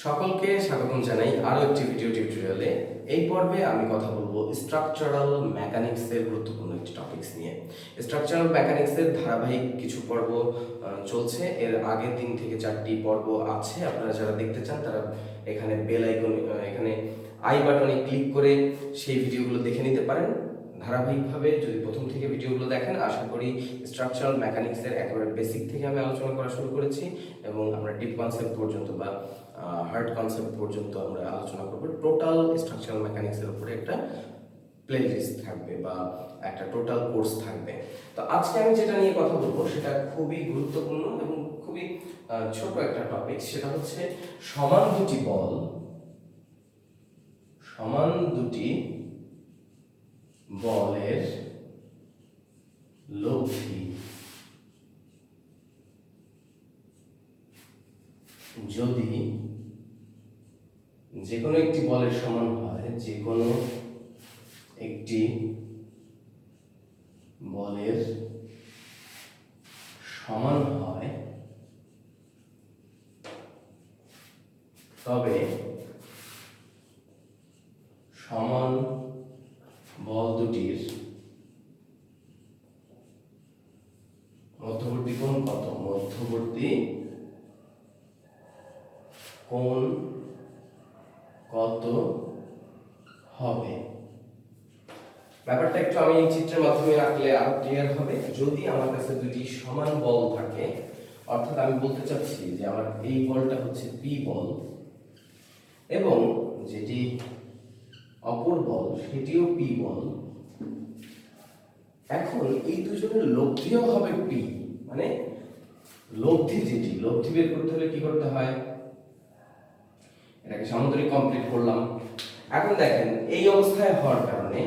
সকলকে স্বাগতম জানাই আরো একটি ভিডিও টিউটোরিয়ালে। এই পর্বে আমি কথা বলবো স্ট্রাকচারাল মেকানিক্সের গুরুত্বপূর্ণ একটি টপিকস নিয়ে। স্ট্রাকচারাল মেকানিক্সের ধারাবাহিক কিছু পর্ব চলছে। এর আগের দিন থেকে 4টি পর্ব আছে। আপনারা যারা দেখতে চান তারা এখানে বেল আইকন, এখানে আই বাটনে ক্লিক করে সেই ভিডিওগুলো দেখে নিতে পারেন। ধারাবাহিকভাবে যদি প্রথম থেকে ভিডিওগুলো দেখেন, আশা করি স্ট্রাকচারাল মেকানিক্সের একেবারে বেসিক থেকে আমি আলোচনা করা শুরু করেছি এবং আমরা ডিপ কনসেপ্ট পর্যন্ত বা হার্ড কনসেপ্ট পর্যন্ত আমরা আলোচনা করব। টোটাল স্ট্রাকচারাল মেকানিক্সের উপরে একটা প্লেলিস্ট থাকবে বা একটা টোটাল কোর্স থাকবে। তো আজকে আমি যেটা নিয়ে কথা বলবো সেটা খুবই গুরুত্বপূর্ণ এবং খুবই ছোট একটা টপিক। সেটা হচ্ছে সমান দুটি বলের লব্ধি যদি যে কোনো একটি বলের সমান হয়, যে কোনো একটি বলের সমান হয়, তবে সমান বল দুটির মধ্যবর্তী কোণ কত? মধ্যবর্তী কোণ কত হবে? ব্যাপারটা একটু আমি এই চিত্রের মাধ্যমে আঁকলে আরো ক্লিয়ার হবে। যদি আমার কাছে দুটি সমান বল থাকে, অর্থাৎ আমি বলতে চাচ্ছি যে আমার এই বলটা হচ্ছে পি বল এবং যেটি অপর বল সেটিও পি বল। এখন এই দুজনের লব্ধিও হবে পি, মানে লব্ধি বের করতে হলে কি করতে হয়? এটাকে সামান্তরিক কমপ্লিট করলাম। এখন দেখেন এই অবস্থায় হওয়ার কারণে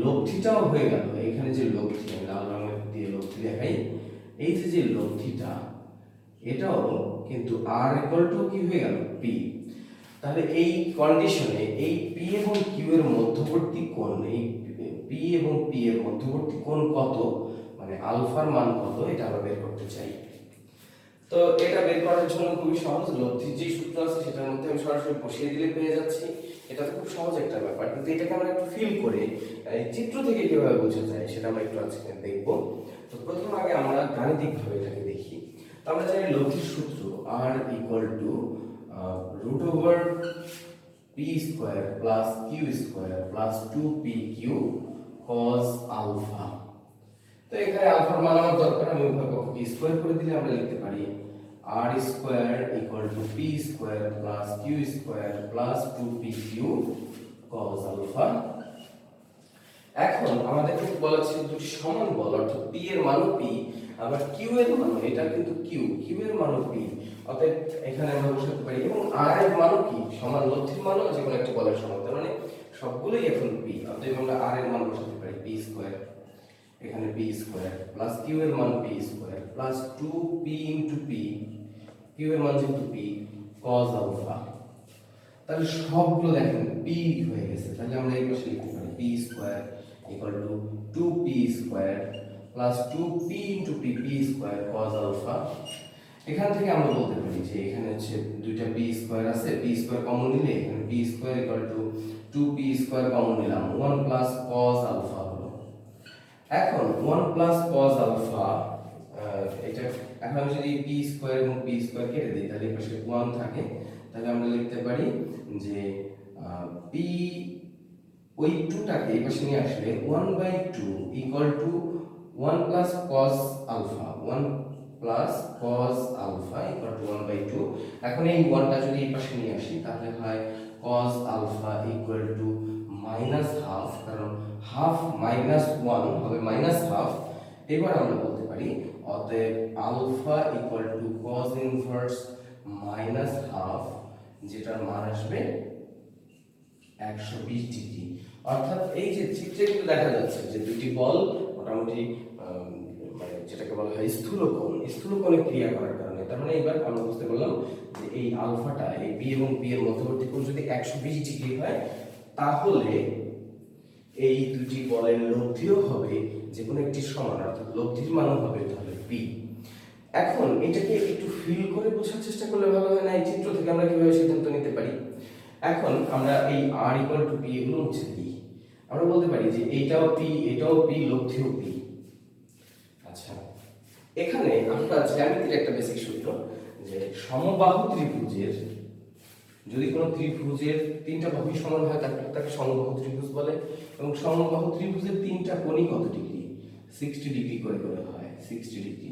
লব্ধিটাও হয়ে গেল। এখানে যে লব্ধি, আমি লাল রঙের দিয়ে লব্ধি দেখাই, এই যে লব্ধিটা, এটাও কিন্তু আর ইকুয়াল টু কি হয়ে গেল? পি। তাহলে এই কন্ডিশনে এই পি এবং কিউ এর মধ্যবর্তী কোণ, এই পি এবং পি এর মধ্যবর্তী কোণ কত, মানে আলফার মান কত, এটা আমরা বের করতে চাই। তো এটা বের করার জন্য খুবই সহজ। লব্ধির যে সূত্র আছে সেটার মধ্যে আমি সরাসরি বসিয়ে দিলে পেয়ে যাচ্ছি। এটা তো খুব সহজ একটা ব্যাপার, কিন্তু এটাকে আমরা একটু ফিল করে এই চিত্র থেকে কিভাবে বোঝা যায় সেটা আমরা একটু আজকে দেখব। তো প্রথম আগে আমরা গাণিতিকভাবে এটাকে দেখি। তো আমরা জানি লব্ধির সূত্র আর equal to root over P square plus Q square plus 2pq cos alpha. তো এখানে আলফার মান আমার দরকার, আমি উভয় পক্ষকে স্কয়ার করে দিলে আমরা লিখতে পারি r square equal to p square plus q square plus 2pq cos alpha. এখন আমাদেরকে বলা ছিল দুটি সমান বল, অর্থাৎ p এর মানও p আবার q এর মানও, এটা কিন্তু q এর মানও p, অতএব এখানে আমরা বসাতে পারি। এবং r এর মানও কি? সমান লব্ধির মানও যে কোনো একটা বলের সমান, তার মানে সবগুলোই এখন p, অতএব আমরা r এর মান বসাতে পারি p স্কয়ার, এখানে p স্কয়ার প্লাস q এর মান p square plus 2p into p, q এর মান যেহেতু p cos আলফা। তাহলে সবগুলো দেখেন p হয়ে গেছে। তাহলে আমরা এই পাশে লিখতে পারি p square equal to 2p square plus 2p into p square cos alpha. এখান থেকে আমরা বলতে পারি যে এখানে হচ্ছে দুইটা p স্কয়ার আছে, p স্কয়ার কমন নিলে এখানে p square equal to 2p square common নিলাম, 1 প্লাস cos আলফা। এখন 1 প্লাস cos আলফা, এটা এখন আমি যদি p স্কয়ার এবং p স্কয়ার কেটে দিই তাহলে এই পাশে 1 থাকে। তাহলে আমরা লিখতে পারি যে p ওই 2টাকে এই পাশে নিয়ে আসলে 1/2 equal to 1 plus cos alpha, 1 plus cos alpha equal to 1/2। এখন এই 1টা যদি এই পাশে নিয়ে আসি তাহলে হয় cos alpha equal to minus half, কারণ হাফ মাইনাস 1 হবে মাইনাস হাফ। এবার আমরা বলতে পারি অতএব alpha equal to cos inverse minus half, যেটার মান আসবে 120 ডিগ্রি। অর্থাৎ এই যে চিত্রে কিন্তু দেখা যাচ্ছে যে দুটি বল মোটামুটি মানে যেটাকে বলা হয় স্থূলকোণে ক্রিয়া করার কারণে, তার মানে এবার আমরা বুঝতে পারলাম যে এই আলফাটা, এই পি এবং পি এর মধ্যবর্তী কোণ যদি 120 ডিগ্রি হয়, তাহলে এই দুটি বলের লব্ধিও হবে যে কোনো একটি সমান, অর্থাৎ লব্ধির মানও হবে তাহলে p। এখন এটাকে একটু ফিল করে বোঝার চেষ্টা করলে ভালো হয় না? এই চিত্র থেকে আমরা কিভাবে সিদ্ধান্ত নিতে পারি? এখন আমরা এই r = p এগুলো মুছে দিই। আমরা বলতে পারি যে এইটাও p, এটাও p, লব্ধিও p। আচ্ছা, এখানে আমরা জ্যামিতির একটা বেসিক সূত্র, যে সমবাহু ত্রিভুজের, যদি কোনো ত্রিভুজের তিনটা বাহু সমান হয় তাকে সমবাহু ত্রিভুজ বলে, এবং সমবাহু ত্রিভুজের তিনটা কোণই কত ডিগ্রি? 60 ডিগ্রি করে করে হয়, 60 ডিগ্রি।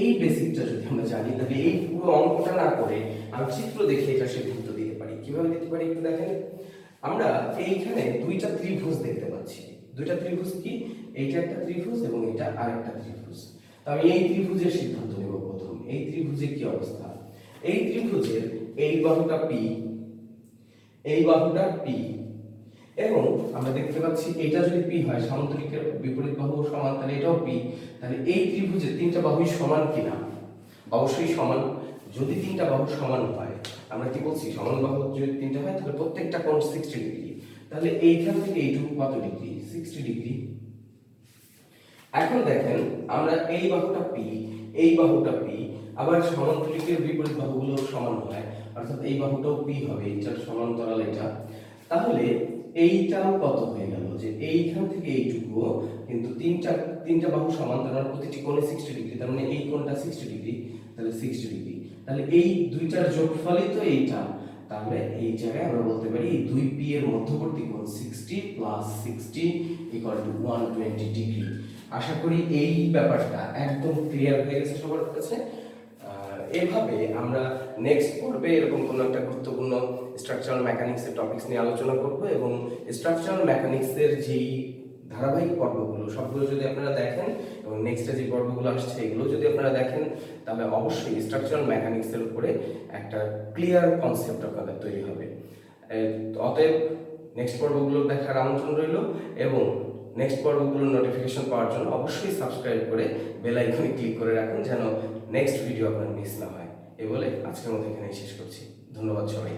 এই বেসিকটা যদি আমরা জানি, তাহলে এই পুরো অঙ্কটা না করে আমরা চিত্র দেখে এটা সিদ্ধান্ত দিতে পারি। কিভাবে দিতে পারি একটু দেখেন। আমরা এইখানে দুইটা ত্রিভুজ দেখতে পাচ্ছি। দুইটা ত্রিভুজ কি? এইটা একটা ত্রিভুজ এবং এটা আরেকটা ত্রিভুজ। তো আমি এই ত্রিভুজের সিদ্ধান্ত নেব প্রথম। এই ত্রিভুজের কি অবস্থা? এই ত্রিভুজের এই বাহুটা p, এই বাহুটা p, এবং আমরা দেখতে পাচ্ছি এটা যদি p হয়, সামন্তরিকের বিপরীত বাহু সমান, তাহলে এটাও p। তাহলে এই ত্রিভুজের তিনটা বাহুই সমান কিনা? অবশ্যই সমান। যদি তিনটা বাহু সমান হয়, আমরা কি বলছি, সমান বাহু যদি তিনটা হয় তাহলে প্রত্যেকটা কোণ 60 ডিগ্রি। তাহলে এইখান থেকে এইটুকু কত ডিগ্রি? 60 ডিগ্রি। এখন দেখেন, আমরা এই বাহুটা p, এই বাহুটা p, আবার সমান্তরিকের বিপরীত বাহুগুলো সমান হয়, অর্থাৎ এই বাহুটাও p হবে, এটার সমান্তরাল এটা। তাহলে এইটাও কত হয়ে গেল? যে এইখান থেকে এইটুকু কিন্তু তিনটা বাহু সমান্তরাল, প্রতিটি কোণে 60 ডিগ্রি, তার মানে এই কোণটা 60 ডিগ্রি, তাহলে 60 ডিগ্রি। তাহলে এই দুইটার যোগফলই তো এইটা। তাহলে এই জায়গায় আমরা বলতে পারি এই দুই p এর মধ্যবর্তী কোণ 60 + 60 = 120 ডিগ্রি। আশা করি এই ব্যাপারটা একদম ক্লিয়ার হয়ে গেছে সবার কাছে। এভাবে আমরা নেক্সট পর্বে এরকম কোনো একটা গুরুত্বপূর্ণ স্ট্রাকচারাল মেকানিক্সের টপিকস নিয়ে আলোচনা করব, এবং স্ট্রাকচারাল মেকানিক্সের যেই ধারাবাহিক পর্বগুলো সবগুলো যদি আপনারা দেখেন, এবং নেক্সটে যে পর্বগুলো আসছে এগুলো যদি আপনারা দেখেন, তাহলে অবশ্যই স্ট্রাকচারাল মেকানিক্সের উপরে একটা ক্লিয়ার কনসেপ্ট আপনাদের তৈরি হবে। অতএব নেক্সট পর্বগুলো দেখার আমন্ত্রণ রইল, এবং নেক্সট পর্বগুলোর নোটিফিকেশন পাওয়ার জন্য অবশ্যই সাবস্ক্রাইব করে বেল আইকনে ক্লিক করে রাখুন, যেন নেক্সট ভিডিও আপনার মিস না হয়। এই বলে আজকের মতো এখানেই শেষ করছি। ধন্যবাদ সবাই।